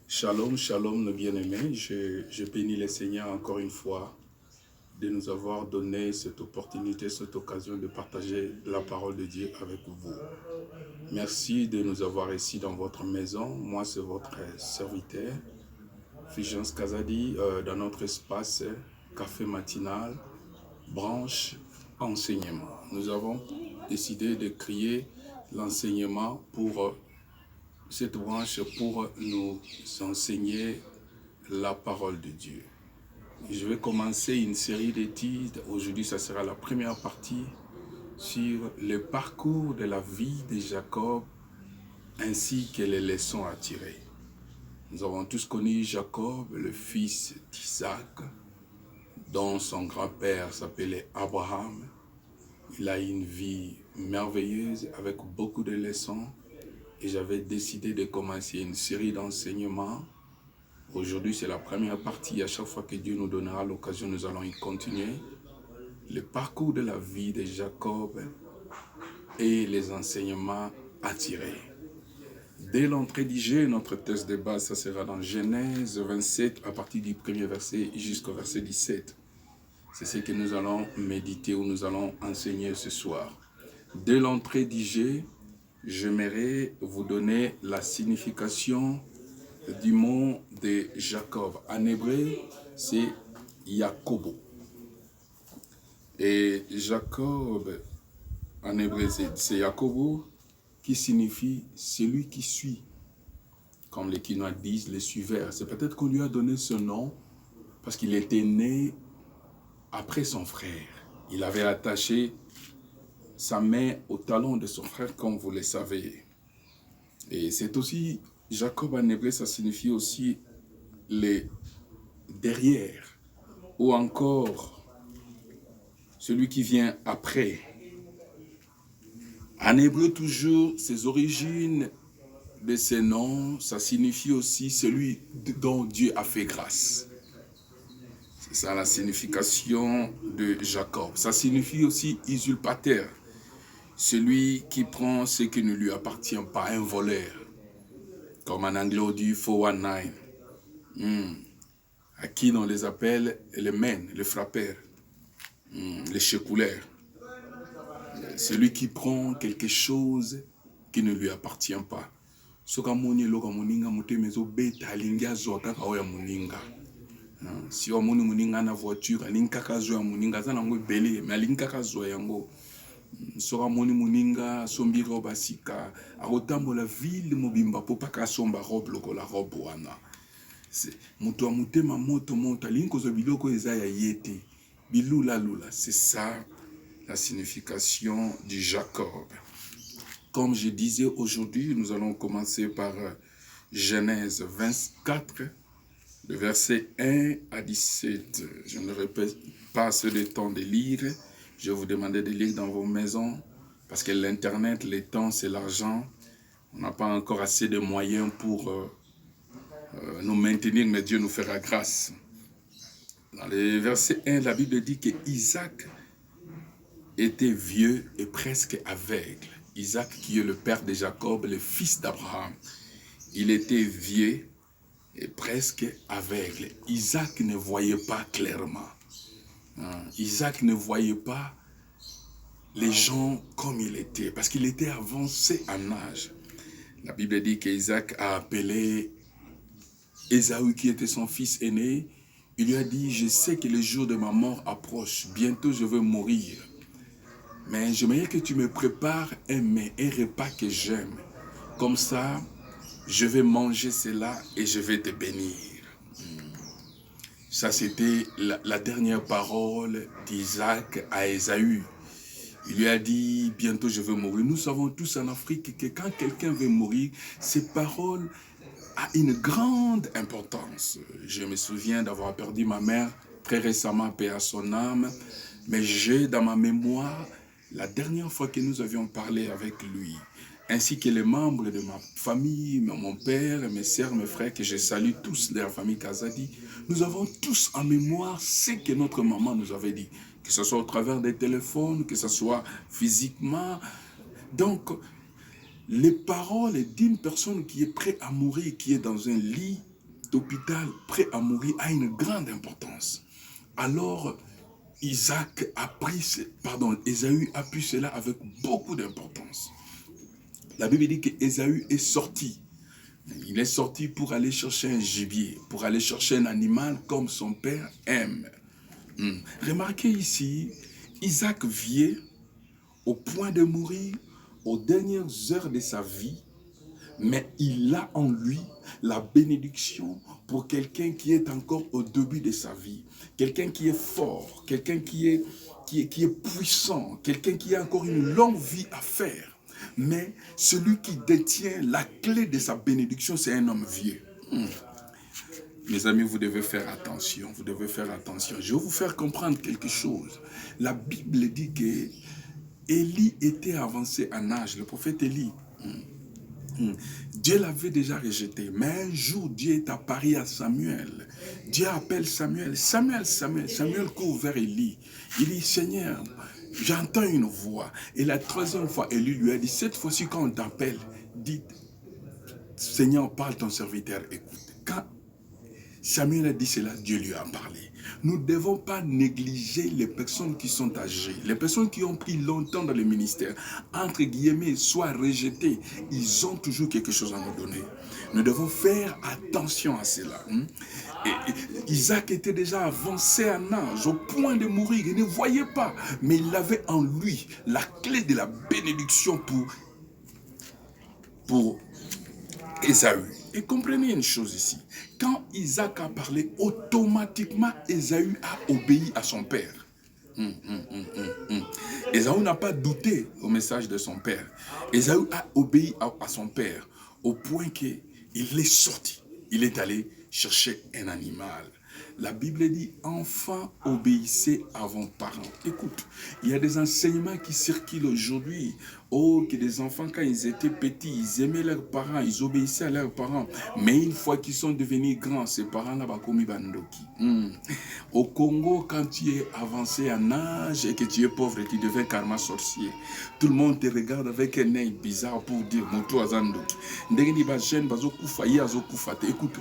Shalom, shalom, nos bien-aimés. Je bénis le Seigneur encore une fois de nous avoir donné cette opportunité, cette occasion de partager la parole de Dieu avec vous. Merci de nous avoir ici dans votre maison. Moi, c'est votre serviteur, Fulgence Kazadi, dans notre espace café matinal, branche enseignement. Nous avons décidé de créer l'enseignement pour cette branche pour nous enseigner la parole de Dieu. Je vais commencer une série d'études. Aujourd'hui, ça sera la première partie sur le parcours de la vie de Jacob ainsi que les leçons à tirer. Nous avons tous connu Jacob, le fils d'Isaac, dont son grand-père s'appelait Abraham. Il a eu une vie merveilleuse avec beaucoup de leçons et j'avais décidé de commencer une série d'enseignements. Aujourd'hui, c'est la première partie. À chaque fois que Dieu nous donnera l'occasion, nous allons y continuer. Le parcours de la vie de Jacob et les enseignements à tirer. Dès l'entrée du jeu, notre texte de base, ça sera dans Genèse 27, à partir du premier verset jusqu'au verset 17. C'est ce que nous allons méditer ou nous allons enseigner ce soir. Dès l'entrée du jeu, j'aimerais vous donner la signification du mot de Jacob. En hébreu, c'est Yakobo. Et Jacob, en hébreu, c'est Yakobo, qui signifie celui qui suit. Comme les Quinois disent, les suiveurs. C'est peut-être qu'on lui a donné ce nom parce qu'il était né après son frère. Il avait attaché sa main au talon de son frère, comme vous le savez. Et c'est aussi, Jacob en hébreu, ça signifie aussi les derrière, ou encore celui qui vient après. En hébreu toujours, ses origines de ces noms, ça signifie aussi celui dont Dieu a fait grâce. C'est ça la signification de Jacob. Ça signifie aussi usurpateur, celui qui prend ce qui ne lui appartient pas, un voleur. Comme en anglais on dit 419. À qui on les appelle les men, les frappeurs, les checouleurs. Celui qui prend quelque chose qui ne lui appartient pas. Si on a une voiture, soka moni muninga sombi roba sika akotambola ville mobimba po paka somba robe lokola robe wana muto mutema moto monta linko zo biloko eza ya yete bilula lula. C'est ça la signification du Jacob. Comme je disais, aujourd'hui nous allons commencer par Genèse 24, le verset 1 à 17. Je ne répète pas assez de temps de lire. Je vais vous demander de lire dans vos maisons, parce que l'Internet, le temps, c'est l'argent. On n'a pas encore assez de moyens pour nous maintenir, mais Dieu nous fera grâce. Dans le verset 1, la Bible dit que Isaac était vieux et presque aveugle. Isaac, qui est le père de Jacob, le fils d'Abraham. Il était vieux et presque aveugle. Isaac ne voyait pas clairement. Isaac ne voyait pas les gens comme il était, parce qu'il était avancé en âge. La Bible dit qu'Isaac a appelé Ésaü, qui était son fils aîné. Il lui a dit, je sais que le jour de ma mort approche, bientôt je vais mourir. Mais j'aimerais que tu me prépares un repas que j'aime. Comme ça, je vais manger cela et je vais te bénir. Ça, c'était la dernière parole d'Isaac à Ésaü. Il lui a dit, bientôt je vais mourir. Nous savons tous en Afrique que quand quelqu'un veut mourir, ces paroles ont une grande importance. Je me souviens d'avoir perdu ma mère très récemment, paix à son âme. Mais j'ai dans ma mémoire la dernière fois que nous avions parlé avec lui, ainsi que les membres de ma famille, mon père, mes sœurs, mes frères, que je salue tous de la famille Kazadi. Nous avons tous en mémoire ce que notre maman nous avait dit, que ce soit au travers des téléphones, que ce soit physiquement. Donc, les paroles d'une personne qui est prête à mourir, qui est dans un lit hôpital, prêt à mourir, a une grande importance. Alors, Ésaü a pris cela avec beaucoup d'importance. La Bible dit qu'Ésaü est sorti. Il est sorti pour aller chercher un gibier, pour aller chercher un animal comme son père aime. Remarquez ici, Isaac vient au point de mourir, aux dernières heures de sa vie, mais il a en lui la bénédiction pour quelqu'un qui est encore au début de sa vie, quelqu'un qui est fort, quelqu'un qui est puissant, quelqu'un qui a encore une longue vie à faire. Mais celui qui détient la clé de sa bénédiction, c'est un homme vieux. Mes amis, vous devez faire attention, vous devez faire attention. Je vais vous faire comprendre quelque chose. La Bible dit que Élie était avancé en âge, le prophète Élie. Dieu l'avait déjà rejeté, mais un jour Dieu est apparu à Samuel. Dieu appelle Samuel. Samuel court vers Élie. Il dit, Seigneur, j'entends une voix. Et la troisième fois, Élie lui a dit, cette fois-ci quand on t'appelle, dites, Seigneur, parle, ton serviteur écoute. Quand Samuel a dit cela, Dieu lui a parlé. Nous ne devons pas négliger les personnes qui sont âgées, les personnes qui ont pris longtemps dans le ministère, entre guillemets, soit rejetées, ils ont toujours quelque chose à nous donner. Nous devons faire attention à cela. Et Isaac était déjà avancé en âge, au point de mourir, il ne voyait pas, mais il avait en lui la clé de la bénédiction pour Ésaü. Et comprenez une chose ici, quand Isaac a parlé, automatiquement Ésaü a obéi à son père. Ésaü n'a pas douté au message de son père. Ésaü a obéi à son père au point qu'il est sorti. Il est allé chercher un animal. La Bible dit, enfants, obéissez à vos parents. Écoute, il y a des enseignements qui circulent aujourd'hui. Oh, que des enfants, quand ils étaient petits, ils aimaient leurs parents, ils obéissaient à leurs parents. Mais une fois qu'ils sont devenus grands, ces parents-là, bakomi bandoki. Au Congo, quand tu es avancé en âge et que tu es pauvre, tu deviens carrément sorcier. Tout le monde te regarde avec un œil bizarre pour dire, Moto Azandoki. Écoute,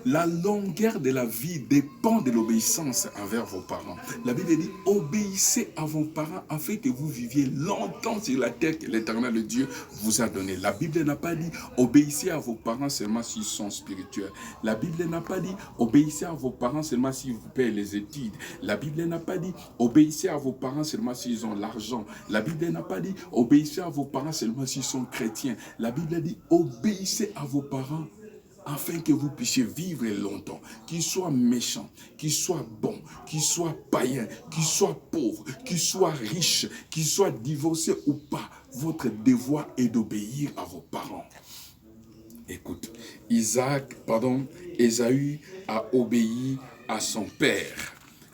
la longueur de la vie dépend de l'obéissance envers vos parents. La Bible dit, obéissez à vos parents afin que vous viviez longtemps sur la terre que l'Éternel Dieu vous a donné. La Bible n'a pas dit, obéissez à vos parents seulement s'ils sont spirituels. La Bible n'a pas dit, obéissez à vos parents seulement s'ils vous payent les études. La Bible n'a pas dit, obéissez à vos parents seulement s'ils ont l'argent. La Bible n'a pas dit, obéissez à vos parents seulement s'ils sont chrétiens. La Bible dit, obéissez à vos parents afin que vous puissiez vivre longtemps, qu'ils soient méchants, qu'ils soient bons, qu'ils soient païens, qu'ils soient pauvres, qu'ils soient riches, qu'ils soient divorcés ou pas. Votre devoir est d'obéir à vos parents. Écoute, Ésaü a obéi à son père.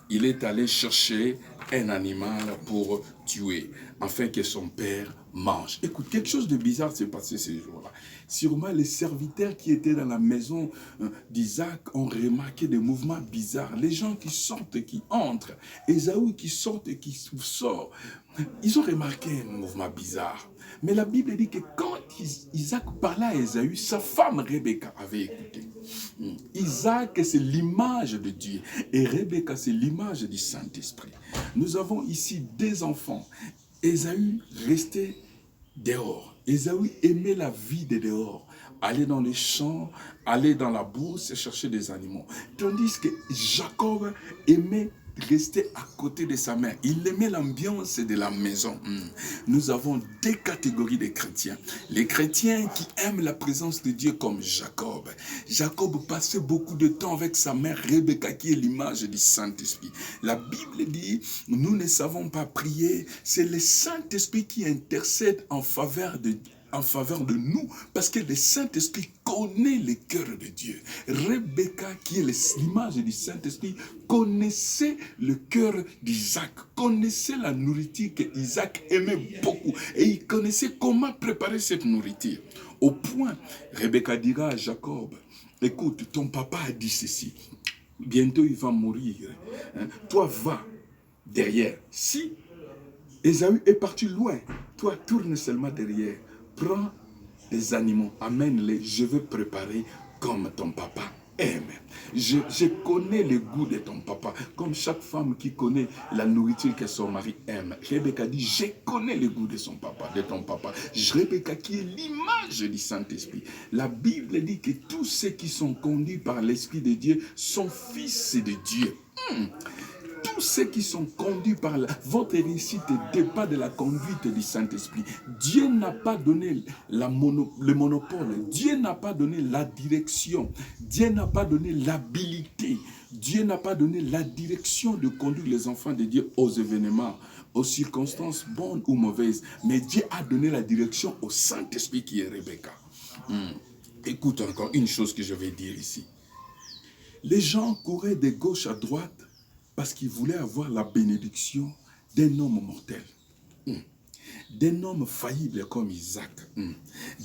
Il est allé chercher un animal pour tuer, afin que son père mange. Écoute, quelque chose de bizarre s'est passé ces jours-là. Sûrement, les serviteurs qui étaient dans la maison d'Isaac ont remarqué des mouvements bizarres. Les gens qui sortent et qui entrent, Ésaü qui sort et qui sort, ils ont remarqué un mouvement bizarre. Mais la Bible dit que quand Isaac parlait à Ésaü, sa femme Rebecca avait écouté. Isaac, c'est l'image de Dieu. Et Rebecca, c'est l'image du Saint-Esprit. Nous avons ici deux enfants. Ésaü restait dehors. Ésaü aimait la vie de dehors. Aller dans les champs, aller dans la bourse et chercher des animaux. Tandis que Jacob aimait rester à côté de sa mère. Il aimait l'ambiance de la maison. Nous avons deux catégories de chrétiens. Les chrétiens qui aiment la présence de Dieu comme Jacob. Jacob passait beaucoup de temps avec sa mère Rebecca qui est l'image du Saint-Esprit. La Bible dit, nous ne savons pas prier. C'est le Saint-Esprit qui intercède en faveur de nous, parce que le Saint-Esprit connaît le cœur de Dieu. Rebecca, qui est l'image du Saint-Esprit, connaissait le cœur d'Isaac, connaissait la nourriture que Isaac aimait beaucoup, et il connaissait comment préparer cette nourriture. Au point, Rebecca dira à Jacob, écoute, ton papa a dit ceci, bientôt il va mourir, toi va derrière. Si Ésaü est parti loin, toi tourne seulement derrière. Prends des animaux, amène-les, je vais préparer comme ton papa aime. Je connais le goût de ton papa, comme chaque femme qui connaît la nourriture que son mari aime. Rebecca dit, je connais le goût de son papa, de ton papa. Rebecca qui est l'image du Saint-Esprit. La Bible dit que tous ceux qui sont conduits par l'Esprit de Dieu sont fils de Dieu. Tous ceux qui sont conduits par votre réussite dépend de la conduite du Saint-Esprit. Dieu n'a pas donné le monopole. Dieu n'a pas donné la direction. Dieu n'a pas donné l'habilité. Dieu n'a pas donné la direction de conduire les enfants de Dieu aux événements, aux circonstances bonnes ou mauvaises. Mais Dieu a donné la direction au Saint-Esprit qui est Rebecca. Écoute encore une chose que je vais dire ici. Les gens couraient de gauche à droite parce qu'ils voulaient avoir la bénédiction d'un homme mortel, d'un homme faillible comme Isaac,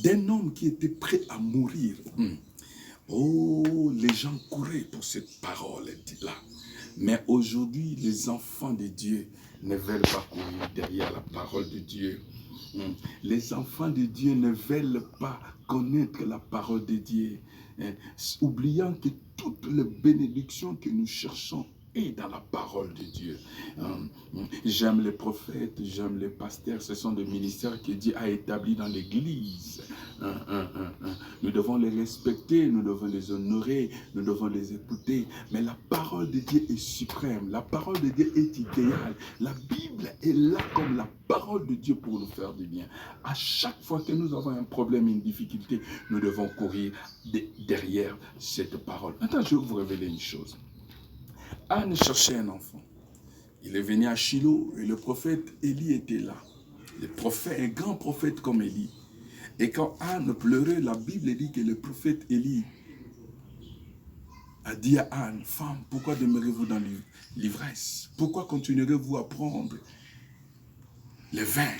d'un homme qui était prêt à mourir. Oh, les gens couraient pour cette parole-là. Mais aujourd'hui, les enfants de Dieu ne veulent pas courir derrière la parole de Dieu. Les enfants de Dieu ne veulent pas connaître la parole de Dieu, oubliant que toutes les bénédictions que nous cherchons et dans la parole de Dieu. J'aime les prophètes, j'aime les pasteurs, ce sont des ministères que Dieu a établis dans l'Église. Nous devons les respecter, nous devons les honorer, nous devons les écouter, mais la parole de Dieu est suprême, la parole de Dieu est idéale. La Bible est là comme la parole de Dieu pour nous faire du bien. À chaque fois que nous avons un problème, une difficulté, nous devons courir derrière cette parole. Maintenant, je vais vous révéler une chose. Anne cherchait un enfant. Il est venu à Shiloh et le prophète Élie était là. Le prophète, un grand prophète comme Élie. Et quand Anne pleurait, la Bible dit que le prophète Élie a dit à Anne, femme, pourquoi demeurez-vous dans l'ivresse? Pourquoi continuerez-vous à prendre le vin?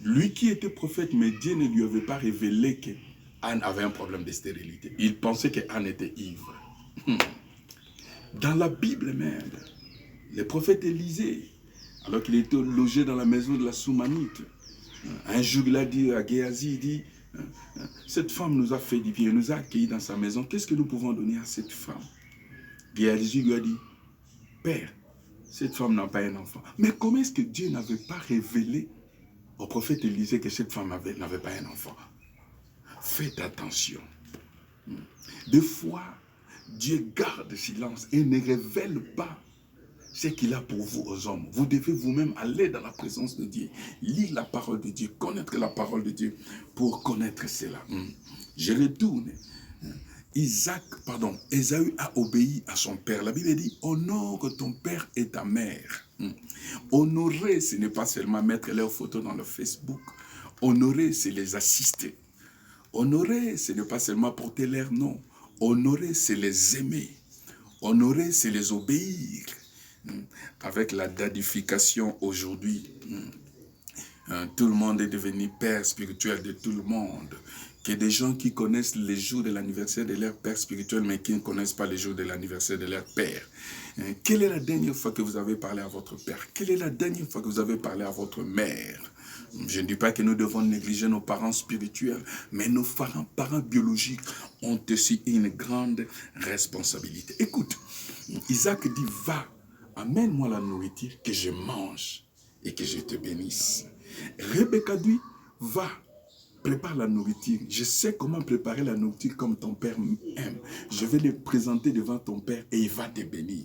Lui qui était prophète, mais Dieu ne lui avait pas révélé que Anne avait un problème de stérilité. Il pensait que Anne était ivre. Dans la Bible même, le prophète Élisée, alors qu'il était logé dans la maison de la Soumanite, un jour il a dit à Géasi, il dit, cette femme nous a fait du bien, nous a accueillis dans sa maison, qu'est-ce que nous pouvons donner à cette femme? Géasi lui a dit, Père, cette femme n'a pas un enfant. Mais comment est-ce que Dieu n'avait pas révélé au prophète Élisée que cette femme n'avait pas un enfant? Faites attention. Des fois, Dieu garde silence et ne révèle pas ce qu'il a pour vous aux hommes. Vous devez vous-même aller dans la présence de Dieu, lire la parole de Dieu, connaître la parole de Dieu pour connaître cela. Je retourne. Ésaü a obéi à son père. La Bible dit, honore ton père et ta mère. Honorer, ce n'est pas seulement mettre leurs photos dans le Facebook. Honorer, c'est les assister. Honorer, ce n'est pas seulement porter leur nom. Honorer, c'est les aimer. Honorer, c'est les obéir. Avec la dadification aujourd'hui, tout le monde est devenu père spirituel de tout le monde. Que des gens qui connaissent les jours de l'anniversaire de leur père spirituel, mais qui ne connaissent pas les jours de l'anniversaire de leur père. Quelle est la dernière fois que vous avez parlé à votre père? Quelle est la dernière fois que vous avez parlé à votre mère? Je ne dis pas que nous devons négliger nos parents spirituels, mais nos parents biologiques ont aussi une grande responsabilité. Écoute, Isaac dit, va, amène-moi la nourriture que je mange et que je te bénisse. Rebecca dit, va, prépare la nourriture. Je sais comment préparer la nourriture comme ton père aime. Je vais le présenter devant ton père et il va te bénir.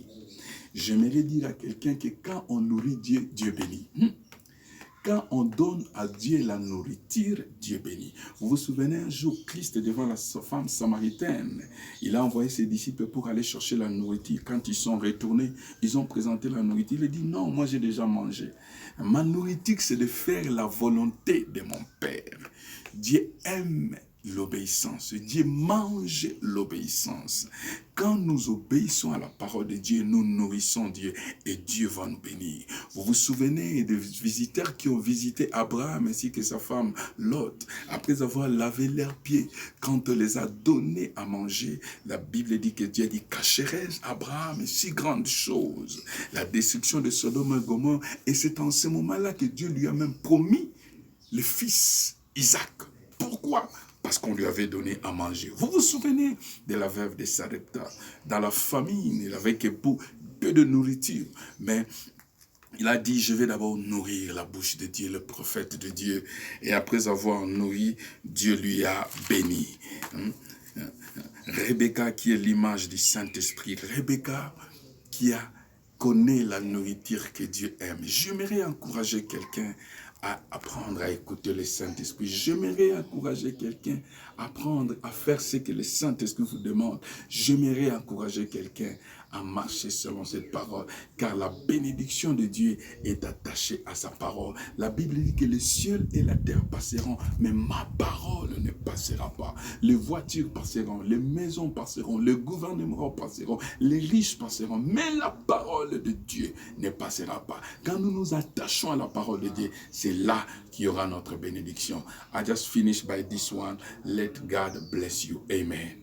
J'aimerais dire à quelqu'un que quand on nourrit Dieu, Dieu bénit. Quand on donne à Dieu la nourriture, Dieu bénit. Vous vous souvenez un jour, Christ devant la femme samaritaine, il a envoyé ses disciples pour aller chercher la nourriture. Quand ils sont retournés, ils ont présenté la nourriture. Il a dit, non, moi j'ai déjà mangé. Ma nourriture, c'est de faire la volonté de mon Père. Dieu aime l'obéissance. Dieu mange l'obéissance. Quand nous obéissons à la parole de Dieu, nous nourrissons Dieu et Dieu va nous bénir. Vous vous souvenez des visiteurs qui ont visité Abraham ainsi que sa femme Lot, après avoir lavé leurs pieds, quand on les a donnés à manger, la Bible dit que Dieu dit, cacherai-je Abraham si grande chose, la destruction de Sodome et Gomorrhe, et c'est en ce moment-là que Dieu lui a même promis le fils Isaac. Pourquoi? parce qu'on lui avait donné à manger. Vous vous souvenez de la veuve de Sarepta? Dans la famine, il avait que peu de nourriture, mais il a dit, je vais d'abord nourrir la bouche de Dieu, le prophète de Dieu. Et après avoir nourri, Dieu lui a béni. Rebecca, qui est l'image du Saint-Esprit. Rebecca, qui connaît la nourriture que Dieu aime. J'aimerais encourager quelqu'un à apprendre à écouter le Saint-Esprit. J'aimerais encourager quelqu'un à apprendre à faire ce que le Saint-Esprit vous demande. J'aimerais encourager quelqu'un à marcher selon cette parole, car la bénédiction de Dieu est attachée à sa parole. La Bible dit que les cieux et la terre passeront, mais ma parole ne passera pas. Les voitures passeront, les maisons passeront, les gouvernements passeront, les riches passeront, mais la parole de Dieu ne passera pas. Quand nous nous attachons à la parole de Dieu, c'est là qu'il y aura notre bénédiction. I just finish by this one. Let God bless you. Amen.